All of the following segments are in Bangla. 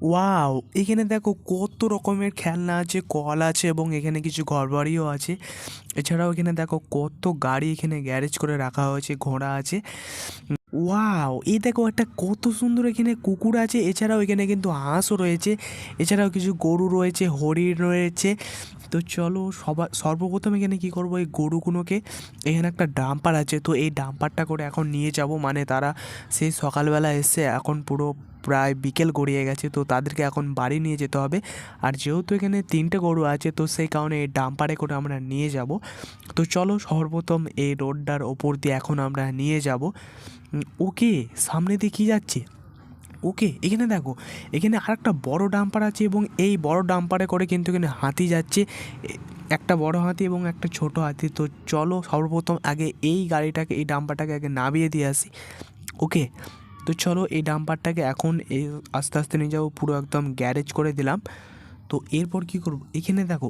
ওয়াও! এখানে দেখো কত রকমের খেলনা আছে, কল আছে এবং এখানে কিছু ঘরবাড়িও আছে। এছাড়াও এখানে দেখো কত গাড়ি এখানে গ্যারেজ করে রাখা হয়েছে, ঘোড়া আছে। ওয়াও! এই দেখো একটা কত সুন্দর এখানে কুকুর আছে, এছাড়াও এখানে কিন্তু হাঁসও রয়েছে, এছাড়াও কিছু গরু রয়েছে, হরিণ রয়েছে। তো চলো সর্বপ্রথম এখানে কী করবো, এই গরুগুলোকে এখানে একটা ডাম্পার আছে, তো এই ডাম্পারটা করে এখন নিয়ে যাব, মানে তারা সেই সকালবেলা এসে এখন পুরো প্রায় বিকেল গড়িয়ে গেছে, তো তাদেরকে এখন বাড়ি নিয়ে যেতে হবে। আর যেহেতু এখানে 3টে গরু আছে, তো সেই কারণে এই ডাম্পারে করে আমরা নিয়ে যাব। তো চলো সর্বপ্রথম এই রোডটার ওপর দিয়ে এখন আমরা নিয়ে যাব। ওকে, সামনে দিয়ে কী যাচ্ছে? ওকে, এখানে দেখো, এখানে আরেকটা বড় ডাম্পার আছে এবং এই বড় ডাম্পারে করে কিন্তু এখানে হাতি যাচ্ছে, একটা বড় হাতি এবং একটা ছোট হাতি। তো চলো সর্বপ্রথম আগে এই গাড়িটাকে, এই ডাম্পারটাকে আগে নামিয়ে দিয়ে আসি। ওকে, তো চলো এই ডাম্পারটাকে এখন এই আস্তে আস্তে নিয়ে যাবো, পুরো একদম গ্যারেজ করে দিলাম। তো এরপর কী করব, এখানে দেখো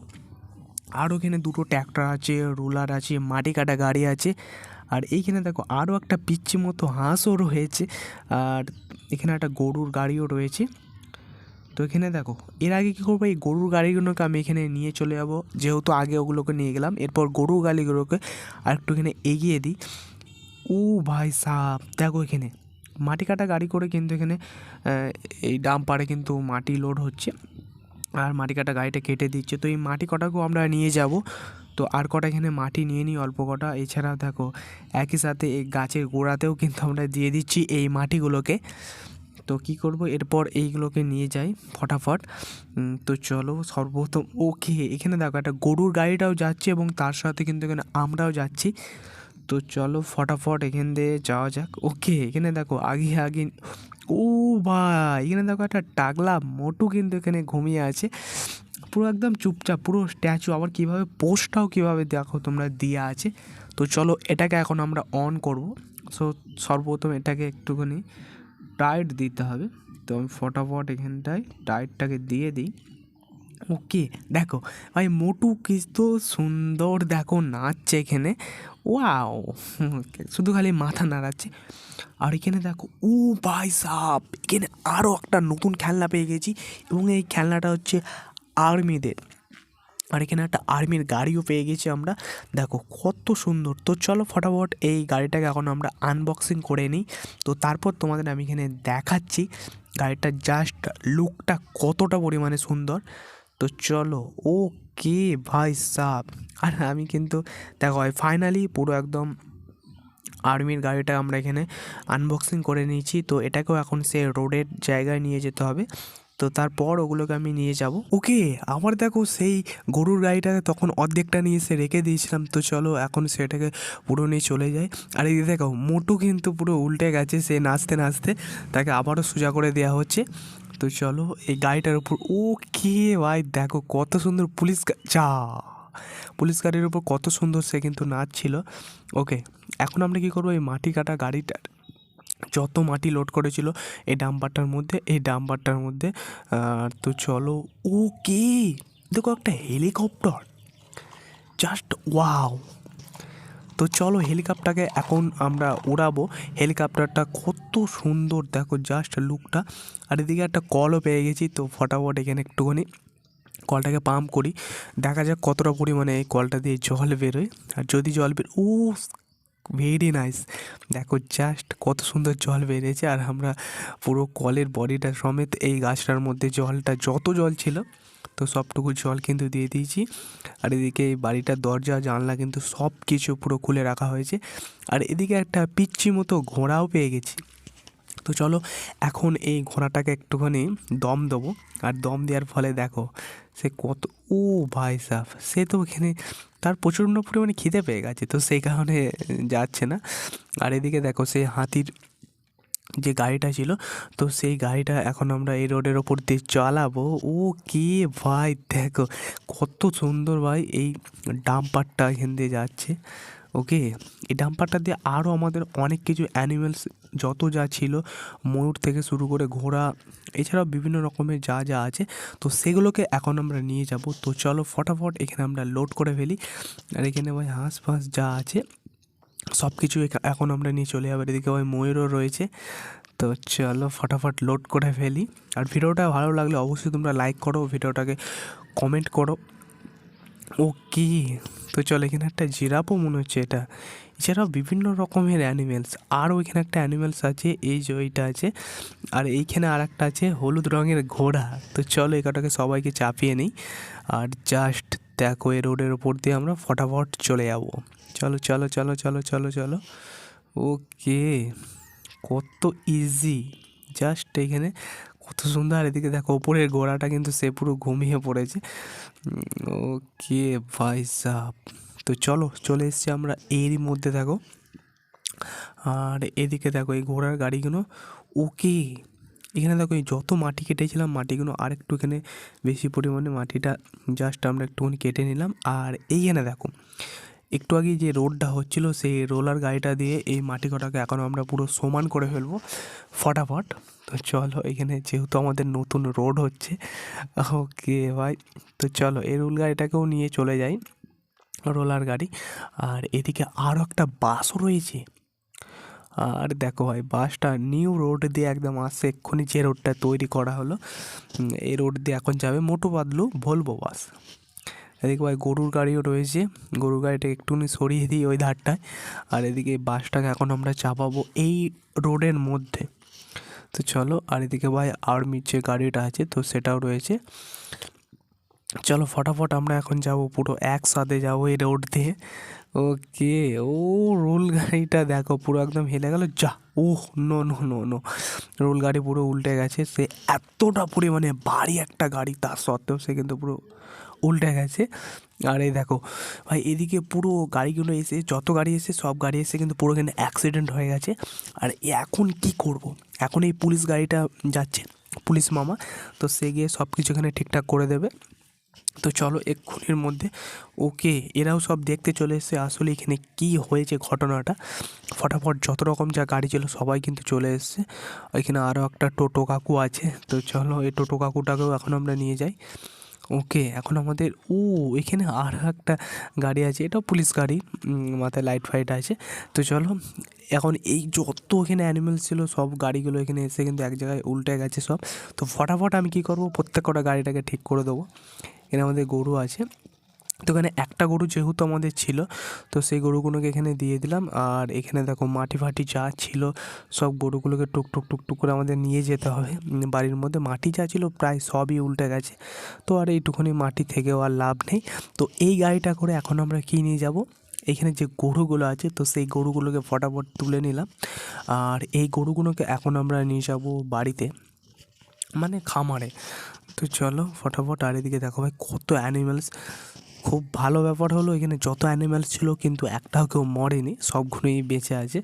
আরও এখানে 2টো ট্র্যাক্টর আছে, রোলার আছে, মাটি কাটা গাড়ি আছে। আর এইখানে দেখো আরও একটা পিচ্চি মতো হাঁসও রয়েছে, আর এখানে একটা গরুর গাড়িও রয়েছে। তো এখানে দেখো এর আগে কী করবো, এই গরুর গাড়িগুলোকে আমি এখানে নিয়ে চলে যাবো, যেহেতু আগে ওগুলোকে নিয়ে গেলাম। এরপর গরুর গাড়িগুলোকে আর একটু এখানে এগিয়ে দিই। ও ভাই সাব, দেখো এখানে মাটি কাটা গাড়ি করে কিন্তু এখানে এই ডাম্পারে কিন্তু মাটি লোড হচ্ছে, আর মাটি কাটা গাড়িটা কেটে দিচ্ছে। তো এই মাটি কটাকেও আমরা নিয়ে যাব। তো আর কটা এখানে মাটি নিয়ে নিই, অল্প কটা। এছাড়াও দেখো একই সাথে এই গাছের গোড়াতেও কিন্তু আমরা দিয়ে দিচ্ছি এই মাটিগুলোকে। তো কী করব, এরপর এইগুলোকে নিয়ে যাই ফটাফট। তো চলো সর্বপ্রথম, ওকে এখানে দেখো একটা গরুর গাড়িটাও যাচ্ছে এবং তার সাথে কিন্তু এখানে আমরাও যাচ্ছি। তো চলো ফটাফট এখান দিয়ে যাওয়া যাক। ওকে, এখানে দেখো আগে আগে, ও ভাই এখানে দেখো একটা টাগলা মোটু কিন্তু এখানে ঘুমিয়ে আছে, পুরো একদম চুপচাপ, পুরো স্ট্যাচু। আবার কীভাবে পোস্টটাও কীভাবে দেখো তোমরা দেওয়া আছে। তো চলো এটাকে এখন আমরা অন করব। সো সর্বপ্রথম এটাকে একটুখানি টাইট দিতে হবে। তো আমি ফটাফট এখানটায় টাইটটাকে দিয়ে দিই। ওকে, দেখো ভাই মোটু তো সুন্দর দেখো নাচছে এখানে। ওয়াও, শুধু খালি মাথা নাড়াচ্ছে। আর এখানে দেখো, ও ভাই সাব, এখানে আরও একটা নতুন খেলনা পেয়ে গেছি এবং এই খেলনাটা হচ্ছে আর্মিদের। আর এখানে একটা আর্মির গাড়িও পেয়ে গেছি আমরা, দেখো কত সুন্দর। তো চলো ফটাফট এই গাড়িটাকে এখন আমরা আনবক্সিং করে নিই। তো তারপর তোমাদের আমি এখানে দেখাচ্ছি গাড়িটার জাস্ট লুকটা কতটা পরিমাণে সুন্দর। তো চলো, ওকে ভাই সাব, আর আমি কিন্তু দেখো ফাইনালি পুরো একদম আর্মির গাড়িটা আমরা এখানে আনবক্সিং করে নিয়েছি। তো এটাকেও এখন সে রোডের জায়গায় নিয়ে যেতে হবে। তো তারপর ওগুলোকে আমি নিয়ে যাব। ওকে, আবার দেখো সেই গরুর গাড়িটাকে তখন অর্ধেকটা নিয়ে এসে রেখে দিয়েছিলাম। তো চলো এখন সেটাকে পুরো নিয়ে চলে যাই। আর এই দেখো মোটু কিন্তু পুরো উল্টে গেছে, সে নাচতে নাচতে তাকে আবারও সোজা করে দেওয়া হচ্ছে। তো চলো এই গাড়িটার উপর, ও কে ভাই দেখো কত সুন্দর পুলিশ গাড়ির উপর কত সুন্দর সে কিন্তু নাচছিল। ওকে, এখন আমরা কী করবো, এই মাটি কাটা গাড়িটার যত মাটি লোড করেছিল এই ডাম্পারটার মধ্যে। তো চলো, ওকে দেখো একটা হেলিকপ্টার, জাস্ট ওয়াও। তো চলো হেলিকপ্টারকে এখন আমরা উড়াবো। হেলিকপ্টারটা কত সুন্দর দেখো জাস্ট লুকটা। আর এদিকে একটা কলও পেয়ে গেছি। তো ফটাফট এখানে একটুখানি কলটাকে পাম্প করি, দেখা যাক কতটা পরিমাণে এই কলটা দিয়ে জল বেরোয়। আর যদি জল ও ভেরি নাইস, দেখো জাস্ট কত সুন্দর জল বেরিয়েছে। আর আমরা পুরো কলের বডিটা সমেত এই গাছটার মধ্যে জলটা যত জল ছিল তো সবটুকু জল কিন্তু দিয়ে দিয়েছি। আর এদিকে এই বাড়িটার দরজা জানলা কিন্তু সব কিছু পুরো খুলে রাখা হয়েছে। আর এদিকে একটা পিচ্চি মতো ঘোড়াও পেয়ে গেছি। তো চলো এখন এই ঘোড়াটাকে একটুখানি দম দেবো। আর দম দেওয়ার ফলে দেখো সে কত, ও ভাই সাহ, সে তো এখানে তার প্রচণ্ড পরিমাণে খিদে পেয়ে গেছে, তো সেই কারণে যাচ্ছে না। আর এদিকে দেখো সেই হাতির যে গাড়িটা ছিল, তো সেই গাড়িটা এখন আমরা এই রোডের ওপর দিয়ে চালাবো। ও কে ভাই দেখো কত সুন্দর ভাই এই ডাম্পারটা এখান দিয়ে যাচ্ছে। ওকে, এই ডাম্পারটা দিয়ে আরও আমাদের অনেক কিছু অ্যানিমেলস যত যা ছিল, ময়ূর থেকে শুরু করে ঘোড়া, এছাড়াও বিভিন্ন রকমের যা যা আছে, তো সেগুলোকে এখন আমরা নিয়ে যাব। তো চলো ফটাফট এখানে আমরা লোড করে ফেলি। আর এখানে ভাই হাঁস ফাঁস যা আছে সব কিছু এখন আমরা নিয়ে চলে যাবো। এদিকে ভাই ময়ূরও রয়েছে। তো চলো ফটাফট লোড করে ফেলি। আর ভিডিওটা ভালো লাগলে অবশ্যই তোমরা লাইক করো, ভিডিওটাকে কমেন্ট করো। ওকে, তো চলো এখানে একটা জিরাফও মনে হচ্ছে এটা। এছাড়াও বিভিন্ন রকমের অ্যানিমেলস, আর ওইখানে একটা অ্যানিমেলস আছে, এই যে ওইটা আছে, আর এইখানে আর একটা আছে হলুদ রঙের ঘোড়া। তো চলো এটাকে সবাইকে চাপিয়ে নিই, আর জাস্ট দেখো এই রোডের ওপর দিয়ে আমরা ফটাফট চলে যাবো। চলো চলো চলো চলো চলো চলো। ওকে, কত ইজি, জাস্ট এখানে কত সুন্দর। এদিকে দেখো ওপরের ঘোড়াটা কিন্তু সে পুরো ঘুমিয়ে পড়েছে। ওকে ভাই সাব, তো চলো চলে এসছি আমরা এরই মধ্যে দেখো। আর এদিকে দেখো এই ঘোড়ার গাড়িগুলো। ওকে, এখানে দেখো এই যত মাটি কেটেছিলাম মাটিগুলো আর একটু এখানে বেশি পরিমাণে মাটিটা জাস্ট আমরা একটুখানি কেটে নিলাম। আর এইখানে দেখো একটু আগে যে রোডটা হচ্ছিলো সেই রোলার গাড়িটা দিয়ে এই মাটি কটাকে এখন আমরা পুরো সমান করে ফেলবো ফটাফট। তো চলো এখানে যেহেতু আমাদের নতুন রোড হচ্ছে, ওকে ভাই, তো চলো এই রোল গাড়িটাকেও নিয়ে চলে যাই, রোলার গাড়ি। আর এদিকে আরও একটা বাসও রয়েছে। আর দেখো ভাই বাসটা নিউ রোড দিয়ে একদম আসছে, এক্ষুনি যে রোডটা তৈরি করা হলো এই রোড দিয়ে এখন যাবে মোটু পাতলু ভলভো বাস। এদিকে ভাই গরুর গাড়িও রয়েছে, গরুর গাড়িটা একটুখানি সরিয়ে দিই ওই ধারটায়। আর এদিকে বাসটাকে এখন আমরা চাপাবো এই রোডের মধ্যে। তো চলো, আর এদিকে ভাই আর্মির যে গাড়িটা আছে তো সেটাও রয়েছে। চলো ফটাফট আমরা এখন যাব, পুরো একসাথে যাবো এই রোড দিয়ে। ওকে, ও রোল গাড়িটা দেখো পুরো একদম হেলে গেল, যা oh no no no no, রোল গাড়ি পুরো উল্টে গেছে। সে এতটা পরিমাণে ভারী একটা গাড়ি তার সত্ত্বেও সে কিন্তু পুরো উল্টে গেছে। আর এই দেখো ভাই এদিকে পুরো গাড়িগুলো এসে, যত গাড়ি এসে সব গাড়ি এসে কিন্তু পুরো কিন্তু অ্যাক্সিডেন্ট হয়ে গেছে। আর এখন কি করব, এখন এই পুলিশ গাড়িটা যাচ্ছে, পুলিশ মামা, তো সে গিয়ে সব কিছু এখানে ঠিকঠাক করে দেবে। তো চলো এক্ষুনির মধ্যে। ওকে, এরাও সব দেখতে চলে এসেছে আসলে এখানে কি হয়েছে ঘটনাটা। ফটাফট যত রকম যা গাড়ি ছিল সবাই কিন্তু চলে এসছে। এখানে আরও একটা টোটো কাকু আছে, তো চলো এই টোটো কাকুটাকেও এখন আমরা নিয়ে যাই। ওকে, এখন আমাদের এখানে আর একটা গাড়ি আছে, এটাও পুলিশ গাড়ি, মাথায় লাইট ফাইট আছে। তো চলো এখন এই যত এখানে অ্যানিমেলস ছিল সব গাড়িগুলো এখানে এসে কিন্তু এক জায়গায় উল্টে গেছে সব। তো ফটাফট আমি কী করবো, প্রত্যেক কটা গাড়িটাকে ঠিক করে দেবো। এখানে আমাদের গরু আছে, তো এখানে একটা গরু যেহেতু আমাদের ছিল তো সেই গরুগুলোকে এখানে দিয়ে দিলাম। আর এখানে দেখো মাটি ফাটি যা ছিল সব গরুগুলোকে টুকটুক টুকটুক করে আমাদের নিয়ে যেতে হবে বাড়ির মধ্যে। মাটি যা ছিল প্রায় সবই উল্টে গেছে, তো আর এইটুকুনি মাটি থেকেও আর লাভ নেই। তো এই গাড়িটা করে এখন আমরা কী নিয়ে যাব, এখানে যে গরুগুলো আছে তো সেই গরুগুলোকে ফটাফট তুলে নিলাম। আর এই গরুগুলোকে এখন আমরা নিয়ে যাব বাড়িতে, মানে খামারে। তো চলো ফটাফট। আর এদিকে দেখো ভাই কত অ্যানিমেলস, খুব ভালো ব্যাপার হলো এখানে যত অ্যানিম্যালস ছিল কিন্তু একটাও কেউ মরেনি, সবগুলোই বেঁচে আছে।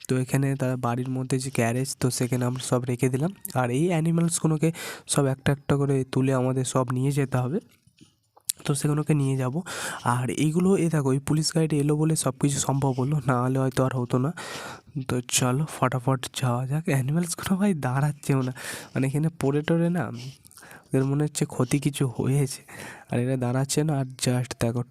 তো এখানে তারা বাড়ির মধ্যে যে গ্যারেজ তো সেখানে আমরা সব রেখে দিলাম। আর এই অ্যানিম্যালসগুলোকে সব একটা একটা করে তুলে আমাদের সব নিয়ে যেতে হবে, তো সেগুলোকে নিয়ে যাব। আর এইগুলো দেখো এই পুলিশ গাড়িটা এলো বলে সব কিছু সম্ভব হলো, না হলে হয়তো আর হতো না। তো চলো ফটাফট যাওয়া যাক। অ্যানিম্যালসগুলো ভাই দাঁড়াচ্ছেও না, মানে এখানে পড়ে টরে না, ওদের মনে হচ্ছে ক্ষতি কিছু হয়েছে, আর এরা দাঁড়াচ্ছে না। আর জাস্ট দেখো